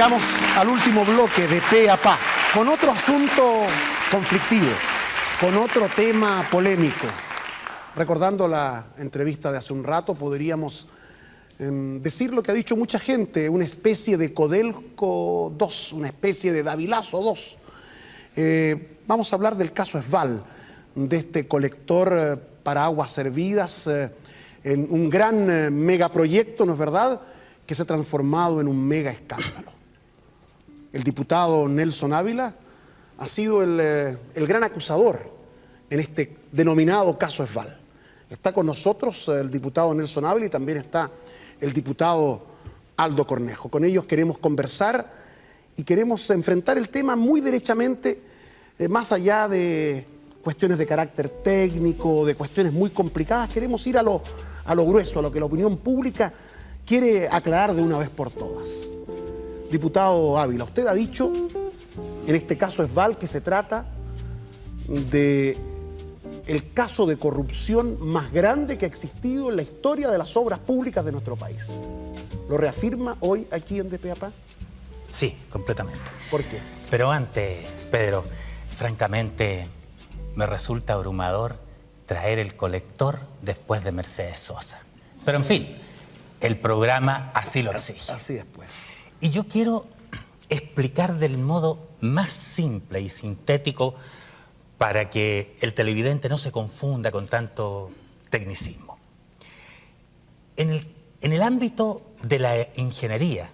Llegamos al último bloque de Pe a Pa, con otro asunto conflictivo, con otro tema polémico. Recordando la entrevista de hace un rato, podríamos decir lo que ha dicho mucha gente, una especie de Codelco 2, una especie de Davilazo 2. Vamos a hablar del caso Esval, de este colector para aguas servidas, en un gran megaproyecto, ¿no es verdad?, que se ha transformado en un mega escándalo. El diputado Nelson Ávila ha sido el gran acusador en este denominado caso Esval. Está con nosotros el diputado Nelson Ávila y también está el diputado Aldo Cornejo. Con ellos queremos conversar y queremos enfrentar el tema muy derechamente, más allá de cuestiones de carácter técnico, de cuestiones muy complicadas. Queremos ir a lo grueso, a lo que la opinión pública quiere aclarar de una vez por todas. Diputado Ávila, usted ha dicho, en este caso Esval, que se trata de el caso de corrupción más grande que ha existido en la historia de las obras públicas de nuestro país. ¿Lo reafirma hoy aquí en De Pe a Pa? Sí, completamente. ¿Por qué? Pero antes, Pedro, francamente me resulta abrumador traer el colector después de Mercedes Sosa. Pero en fin, el programa así lo exige. Así es, pues. Y yo quiero explicar del modo más simple y sintético para que el televidente no se confunda con tanto tecnicismo. En el ámbito de la ingeniería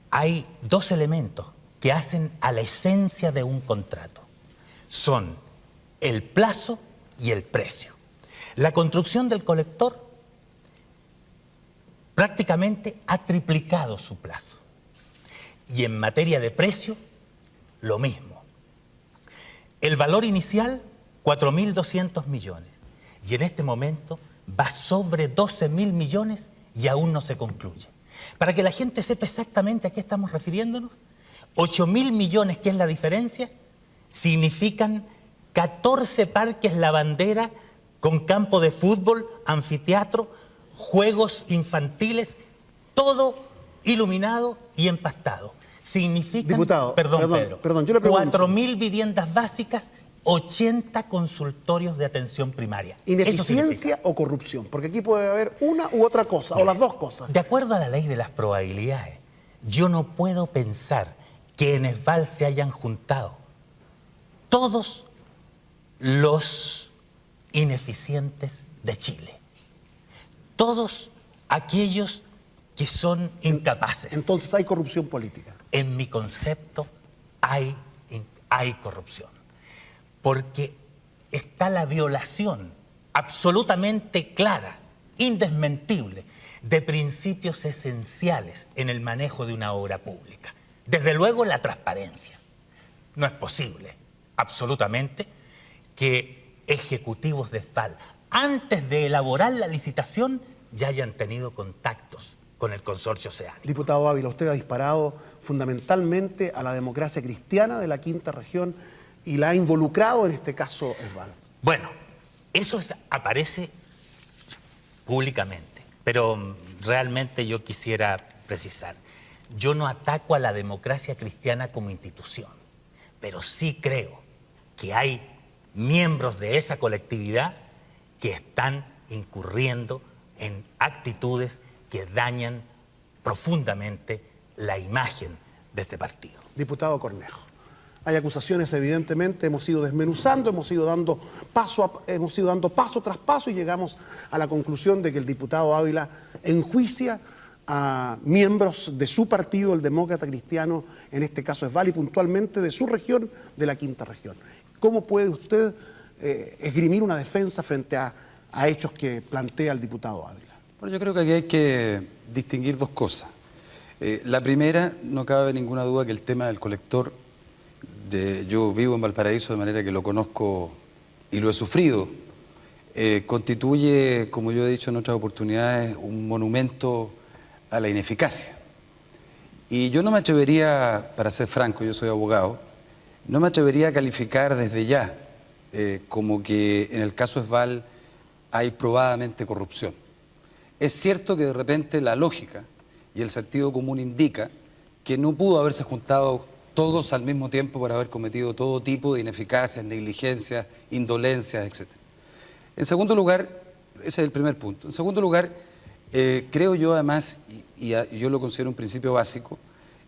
hay dos elementos que hacen a la esencia de un contrato. Son el plazo y el precio. La construcción del colector prácticamente ha triplicado su plazo. Y en materia de precio, lo mismo. El valor inicial, 4.200 millones. Y en este momento va sobre 12.000 millones y aún no se concluye. Para que la gente sepa exactamente a qué estamos refiriéndonos, 8.000 millones, que es la diferencia, significan 14 parques La Bandera con campo de fútbol, anfiteatro, juegos infantiles, todo iluminado y empastado. Significan, Diputado, Pedro, yo le pregunto. 4.000 viviendas básicas, 80 consultorios de atención primaria. ¿Ineficiencia o corrupción? Porque aquí puede haber una u otra cosa, o las dos cosas. De acuerdo a la ley de las probabilidades, yo no puedo pensar que en Esval se hayan juntado todos los ineficientes de Chile. Todos aquellos que son incapaces. Entonces hay corrupción política. En mi concepto hay corrupción. Porque está la violación absolutamente clara, indesmentible, de principios esenciales en el manejo de una obra pública. Desde luego la transparencia. No es posible, absolutamente, que ejecutivos de Esval, antes de elaborar la licitación, ya hayan tenido contactos con el consorcio oceánico. Diputado Ávila, usted ha disparado fundamentalmente a la democracia cristiana de la Quinta Región y la ha involucrado en este caso Esval. Bueno, eso aparece públicamente, pero realmente yo quisiera precisar. Yo no ataco a la democracia cristiana como institución, pero sí creo que hay miembros de esa colectividad que están incurriendo en actitudes que dañan profundamente la imagen de este partido. Diputado Cornejo, hay acusaciones, evidentemente, hemos ido desmenuzando, hemos ido dando paso tras paso y llegamos a la conclusión de que el diputado Ávila enjuicia a miembros de su partido, el Demócrata Cristiano, en este caso Esval, y puntualmente de su región, de la Quinta Región. ¿Cómo puede usted esgrimir una defensa frente a hechos que plantea el diputado Ávila? Bueno, yo creo que aquí hay que distinguir dos cosas. La primera, no cabe ninguna duda que el tema del colector, yo vivo en Valparaíso de manera que lo conozco y lo he sufrido, constituye, como yo he dicho en otras oportunidades, un monumento a la ineficacia. Y yo no me atrevería, para ser franco, yo soy abogado, no me atrevería a calificar desde ya como que en el caso Esval hay probadamente corrupción. Es cierto que de repente la lógica y el sentido común indica que no pudo haberse juntado todos al mismo tiempo por haber cometido todo tipo de ineficacias, negligencias, indolencias, etc. En segundo lugar, ese es el primer punto. En segundo lugar, creo yo además, y yo lo considero un principio básico,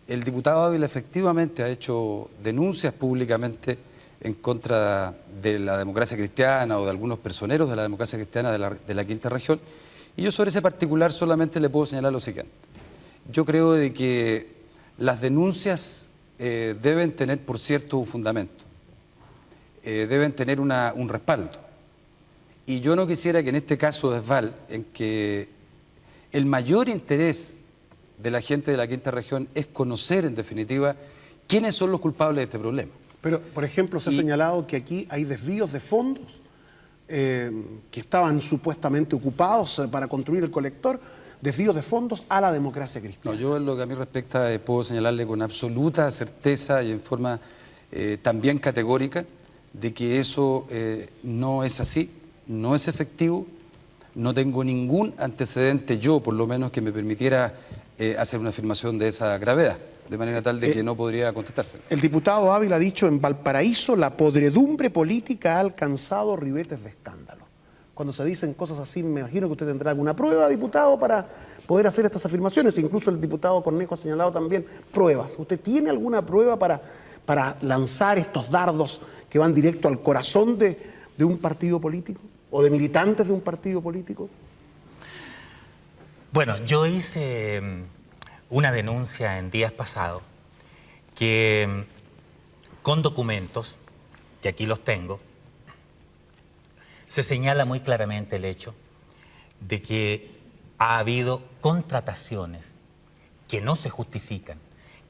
el diputado Ávila efectivamente ha hecho denuncias públicamente en contra de la democracia cristiana o de algunos personeros de la democracia cristiana de la quinta región, y yo sobre ese particular solamente le puedo señalar lo siguiente. Yo creo de que las denuncias deben tener, por cierto, un fundamento, deben tener un respaldo. Y yo no quisiera que en este caso de Esval, en que el mayor interés de la gente de la quinta región es conocer, en definitiva, quiénes son los culpables de este problema. Pero, por ejemplo, se ha señalado que aquí hay desvíos de fondos que estaban supuestamente ocupados para construir el colector, desvíos de fondos a la democracia cristiana. No, yo en lo que a mí respecta puedo señalarle con absoluta certeza y en forma también categórica de que eso no es así, no es efectivo, no tengo ningún antecedente yo, por lo menos, que me permitiera hacer una afirmación de esa gravedad, de manera tal de que no podría contestárselo. El diputado Ávila ha dicho: en Valparaíso la podredumbre política ha alcanzado ribetes de escándalo. Cuando se dicen cosas así, me imagino que usted tendrá alguna prueba, diputado, para poder hacer estas afirmaciones. Incluso el diputado Cornejo ha señalado también pruebas. ¿Usted tiene alguna prueba para lanzar estos dardos que van directo al corazón de un partido político o de militantes de un partido político? Bueno, yo hice una denuncia en días pasados que con documentos, que aquí los tengo, se señala muy claramente el hecho de que ha habido contrataciones que no se justifican,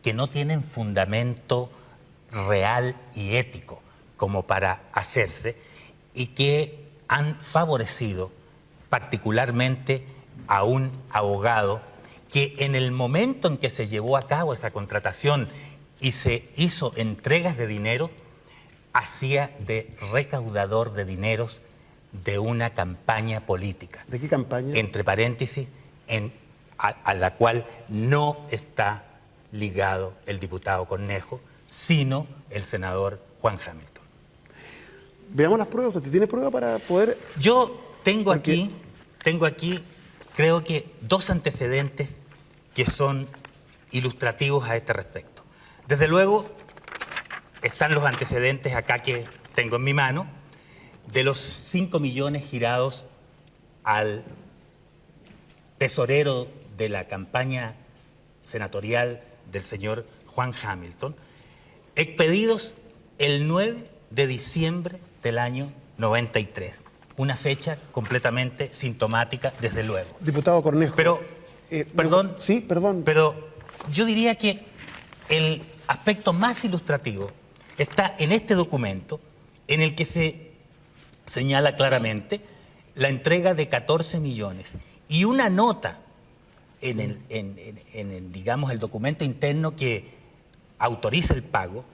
que no tienen fundamento real y ético como para hacerse y que han favorecido particularmente a un abogado que en el momento en que se llevó a cabo esa contratación y se hizo entregas de dinero, hacía de recaudador de dineros de una campaña política. ¿De qué campaña? Entre paréntesis, a la cual no está ligado el diputado Cornejo, sino el senador Juan Hamilton. Veamos las pruebas. ¿Usted tiene prueba para poder...? Yo tengo aquí, creo que dos antecedentes que son ilustrativos a este respecto. Desde luego, están los antecedentes acá que tengo en mi mano, de los 5 millones girados al tesorero de la campaña senatorial del señor Juan Hamilton, expedidos el 9 de diciembre del año 93. Una fecha completamente sintomática, desde luego. Diputado Cornejo. Pero, perdón. Sí, perdón. Pero yo diría que el aspecto más ilustrativo está en este documento, en el que se señala claramente la entrega de 14 millones y una nota digamos, el documento interno que autoriza el pago,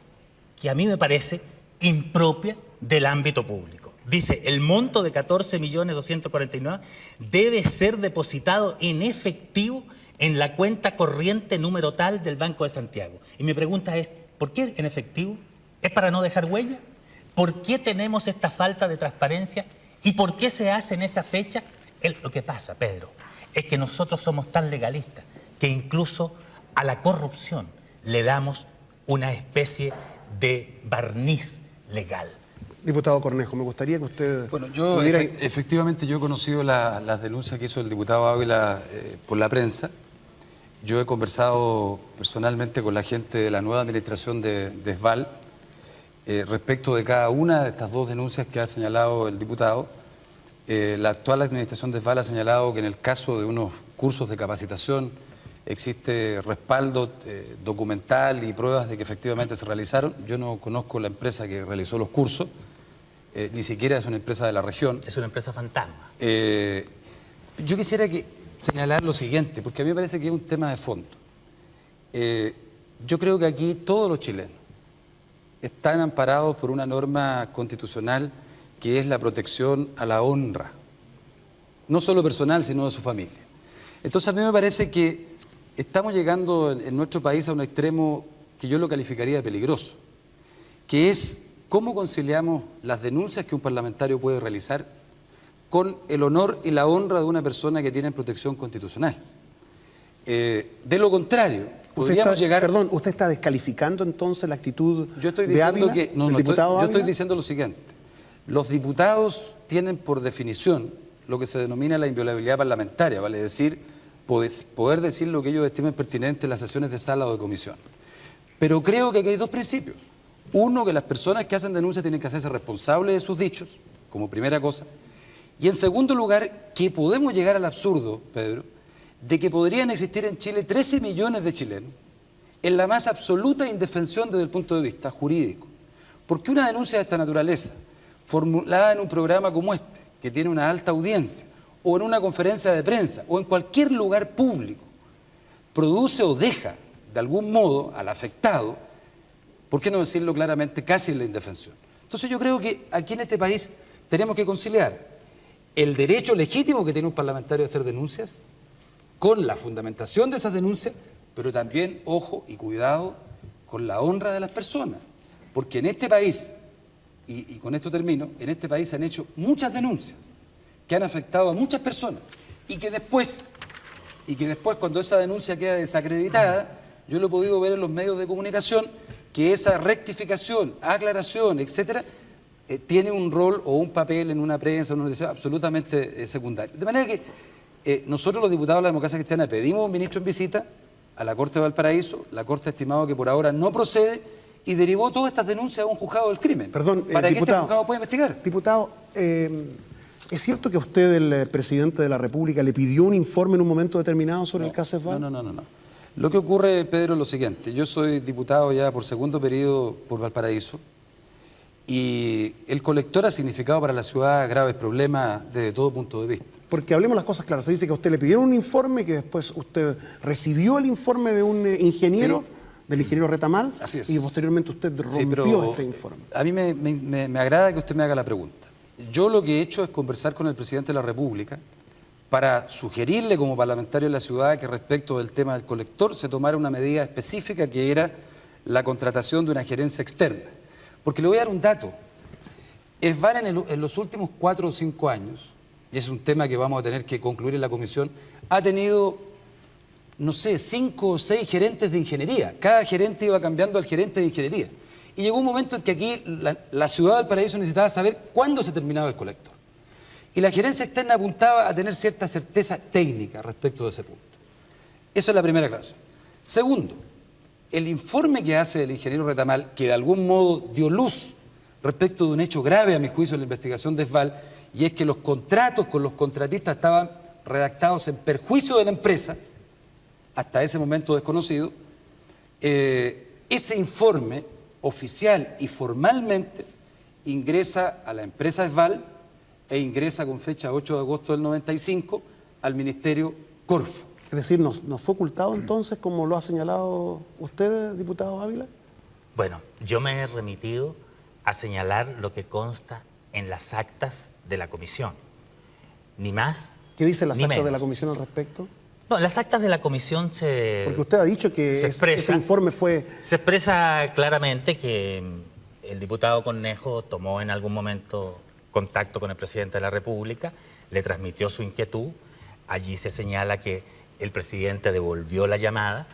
que a mí me parece impropia del ámbito público. Dice: el monto de 14.249.000 debe ser depositado en efectivo en la cuenta corriente número tal del Banco de Santiago. Y mi pregunta es: ¿por qué en efectivo? ¿Es para no dejar huella? ¿Por qué tenemos esta falta de transparencia? ¿Y por qué se hace en esa fecha? Lo que pasa, Pedro, es que nosotros somos tan legalistas que incluso a la corrupción le damos una especie de barniz legal. Diputado Cornejo, me gustaría que usted... Bueno, yo efectivamente yo he conocido las denuncias que hizo el diputado Ávila por la prensa. Yo he conversado personalmente con la gente de la nueva administración de Esval respecto de cada una de estas dos denuncias que ha señalado el diputado. La actual administración de Esval ha señalado que en el caso de unos cursos de capacitación existe respaldo documental y pruebas de que efectivamente se realizaron. Yo no conozco la empresa que realizó los cursos, ni siquiera es una empresa de la región. Es una empresa fantasma. Yo quisiera señalar lo siguiente, porque a mí me parece que es un tema de fondo. Yo creo que aquí todos los chilenos están amparados por una norma constitucional que es la protección a la honra, no solo personal, sino de su familia. Entonces a mí me parece que estamos llegando en nuestro país a un extremo que yo lo calificaría de peligroso, que es cómo conciliamos las denuncias que un parlamentario puede realizar con el honor y la honra de una persona que tiene protección constitucional. De lo contrario, podríamos llegar... Perdón, ¿usted está descalificando entonces la actitud yo estoy de diciendo Ávila, que del diputado yo Ávila? estoy diciendo lo siguiente. Los diputados tienen por definición lo que se denomina la inviolabilidad parlamentaria, vale decir, poder decir lo que ellos estimen pertinente en las sesiones de sala o de comisión. Pero creo que aquí hay dos principios. Uno, que las personas que hacen denuncias tienen que hacerse responsables de sus dichos, como primera cosa. Y en segundo lugar, que podemos llegar al absurdo, Pedro, de que podrían existir en Chile 13 millones de chilenos en la más absoluta indefensión desde el punto de vista jurídico. Porque una denuncia de esta naturaleza, formulada en un programa como este, que tiene una alta audiencia, o en una conferencia de prensa, o en cualquier lugar público, produce o deja, de algún modo, al afectado, ¿por qué no decirlo claramente, casi en la indefensión? Entonces yo creo que aquí en este país tenemos que conciliar el derecho legítimo que tiene un parlamentario a hacer denuncias, con la fundamentación de esas denuncias, pero también, ojo y cuidado, con la honra de las personas. Porque en este país, y con esto termino, en este país se han hecho muchas denuncias que han afectado a muchas personas y que después cuando esa denuncia queda desacreditada, yo lo he podido ver en los medios de comunicación, que esa rectificación, aclaración, etcétera, tiene un rol o un papel en una prensa, en una noticia absolutamente secundario. De manera que nosotros los diputados de la Democracia Cristiana pedimos un ministro en visita a la Corte de Valparaíso. La Corte ha estimado que por ahora no procede y derivó todas estas denuncias a un juzgado del crimen. Perdón, para que diputado, este juzgado pueda investigar. Diputado, ¿es cierto que usted, el presidente de la República, le pidió un informe en un momento determinado sobre el caso Esval? No. Lo que ocurre, Pedro, es lo siguiente. Yo soy diputado ya por segundo periodo por Valparaíso y el colector ha significado para la ciudad graves problemas desde todo punto de vista. Porque hablemos las cosas claras. Se dice que a usted le pidieron un informe, que después usted recibió el informe de un ingeniero, del ingeniero Retamal, así es. Y posteriormente usted rompió este informe. A mí me agrada que usted me haga la pregunta. Yo lo que he hecho es conversar con el presidente de la República para sugerirle como parlamentario de la ciudad que respecto del tema del colector se tomara una medida específica, que era la contratación de una gerencia externa. Porque le voy a dar un dato. Esval en los últimos 4 o 5 años, y es un tema que vamos a tener que concluir en la comisión, ha tenido, no sé, 5 o 6 gerentes de ingeniería. Cada gerente iba cambiando al gerente de ingeniería. Y llegó un momento en que aquí la ciudad de Valparaíso necesitaba saber cuándo se terminaba el colector. Y la gerencia externa apuntaba a tener cierta certeza técnica respecto de ese punto. Esa es la primera aclaración. Segundo, el informe que hace el ingeniero Retamal, que de algún modo dio luz respecto de un hecho grave, a mi juicio, en la investigación de Esval, y es que los contratos con los contratistas estaban redactados en perjuicio de la empresa, hasta ese momento desconocido. Ese informe oficial y formalmente ingresa a la empresa Esval e ingresa con fecha 8 de agosto del 95 al Ministerio Corfo. Es decir, ¿nos fue ocultado entonces, como lo ha señalado usted, diputado Ávila? Bueno, yo me he remitido a señalar lo que consta en las actas de la comisión. Ni más, ¿Qué dicen las ni actas menos. de la comisión al respecto? No, las actas de la comisión se... Porque usted ha dicho que ese informe fue... Se expresa claramente que el diputado Cornejo tomó en algún momento contacto con el presidente de la República, le transmitió su inquietud. Allí se señala que el presidente devolvió la llamada,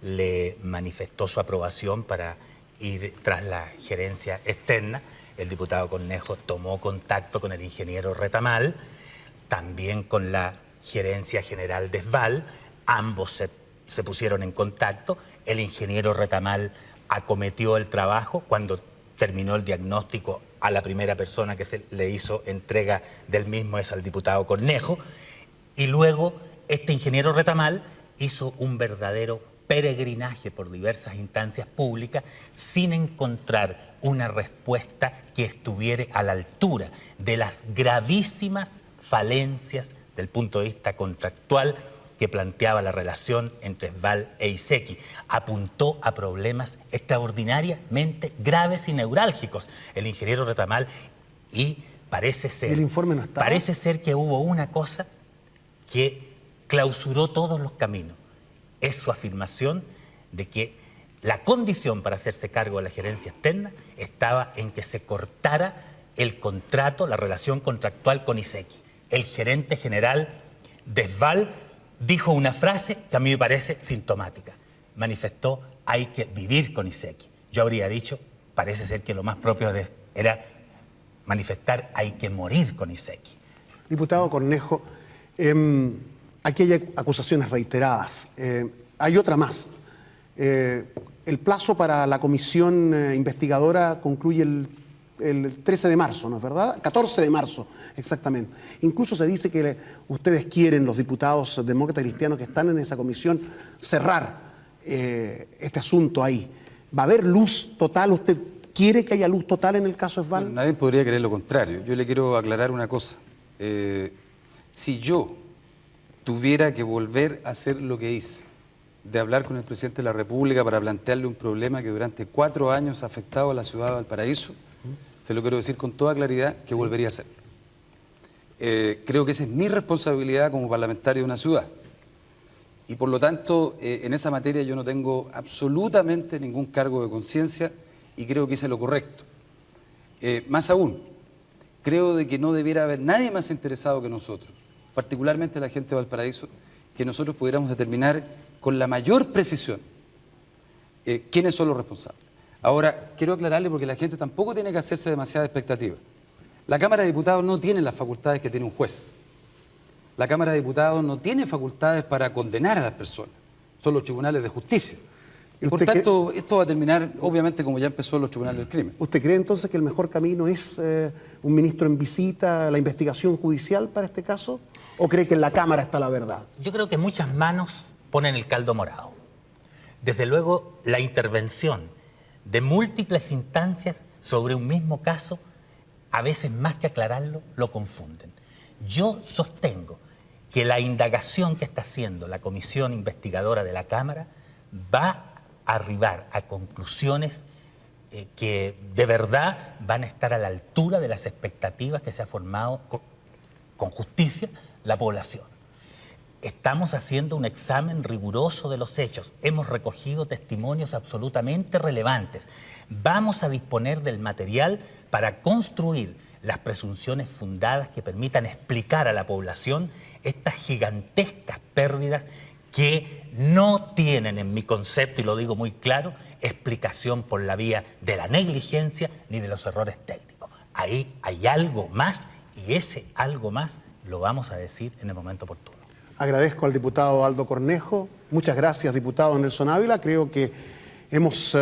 le manifestó su aprobación para ir tras la gerencia externa. El diputado Cornejo tomó contacto con el ingeniero Retamal, también con la gerencia general de Esval. Ambos se pusieron en contacto. El ingeniero Retamal acometió el trabajo. Cuando terminó el diagnóstico, a la primera persona que se le hizo entrega del mismo es al diputado Cornejo. Y luego este ingeniero Retamal hizo un verdadero peregrinaje por diversas instancias públicas sin encontrar una respuesta que estuviera a la altura de las gravísimas falencias del punto de vista contractual que planteaba la relación entre Esval e Isequi. Apuntó a problemas extraordinariamente graves y neurálgicos el ingeniero Retamal, y parece ser... ¿El informe no estaba? Parece ser que hubo una cosa que clausuró todos los caminos, es su afirmación de que la condición para hacerse cargo de la gerencia externa estaba en que se cortara el contrato, la relación contractual con Isequi. El gerente general Desval dijo una frase que a mí me parece sintomática. Manifestó: hay que vivir con Isequi. Yo habría dicho, parece ser que lo más propio era manifestar: hay que morir con Isequi. Diputado Cornejo, aquí hay acusaciones reiteradas. Hay otra más. El plazo para la comisión investigadora concluye el 13 de marzo, ¿no es verdad? 14 de marzo, exactamente. Incluso se dice que ustedes quieren, los diputados demócratas cristianos que están en esa comisión, cerrar este asunto ahí. ¿Va a haber luz total? ¿Usted quiere que haya luz total en el caso Esval? Bueno, nadie podría creer lo contrario. Yo le quiero aclarar una cosa. Si yo tuviera que volver a hacer lo que hice, de hablar con el presidente de la República para plantearle un problema que durante 4 años ha afectado a la ciudad de Valparaíso, se lo quiero decir con toda claridad que volvería a hacerlo. Creo que esa es mi responsabilidad como parlamentario de una ciudad. Y por lo tanto, en esa materia yo no tengo absolutamente ningún cargo de conciencia y creo que hice lo correcto. Más aún, creo de que no debiera haber nadie más interesado que nosotros, particularmente la gente de Valparaíso, que nosotros pudiéramos determinar con la mayor precisión quiénes son los responsables. Ahora, quiero aclararle porque la gente tampoco tiene que hacerse demasiada expectativa. La Cámara de Diputados no tiene las facultades que tiene un juez. La Cámara de Diputados no tiene facultades para condenar a las personas. Son los tribunales de justicia. Y por tanto, esto va a terminar, obviamente, como ya empezó los tribunales del crimen. ¿Usted cree entonces que el mejor camino es un ministro en visita, la investigación judicial para este caso? ¿O cree que en la Cámara está la verdad? Yo creo que muchas manos ponen el caldo morado. Desde luego, la intervención de múltiples instancias sobre un mismo caso, a veces más que aclararlo, lo confunden. Yo sostengo que la indagación que está haciendo la comisión investigadora de la Cámara va a arribar a conclusiones que de verdad van a estar a la altura de las expectativas que se ha formado con justicia la población. Estamos haciendo un examen riguroso de los hechos. Hemos recogido testimonios absolutamente relevantes. Vamos a disponer del material para construir las presunciones fundadas que permitan explicar a la población estas gigantescas pérdidas que no tienen, en mi concepto, y lo digo muy claro, explicación por la vía de la negligencia ni de los errores técnicos. Ahí hay algo más y ese algo más lo vamos a decir en el momento oportuno. Agradezco al diputado Aldo Cornejo. Muchas gracias, diputado Nelson Ávila. Creo que hemos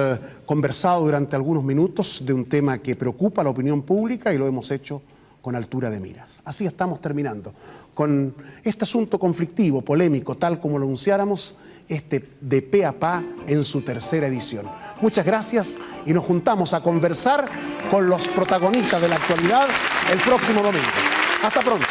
conversado durante algunos minutos de un tema que preocupa a la opinión pública y lo hemos hecho con altura de miras. Así estamos terminando con este asunto conflictivo, polémico, tal como lo anunciáramos, de pe a pa en su tercera edición. Muchas gracias y nos juntamos a conversar con los protagonistas de la actualidad el próximo domingo. Hasta pronto.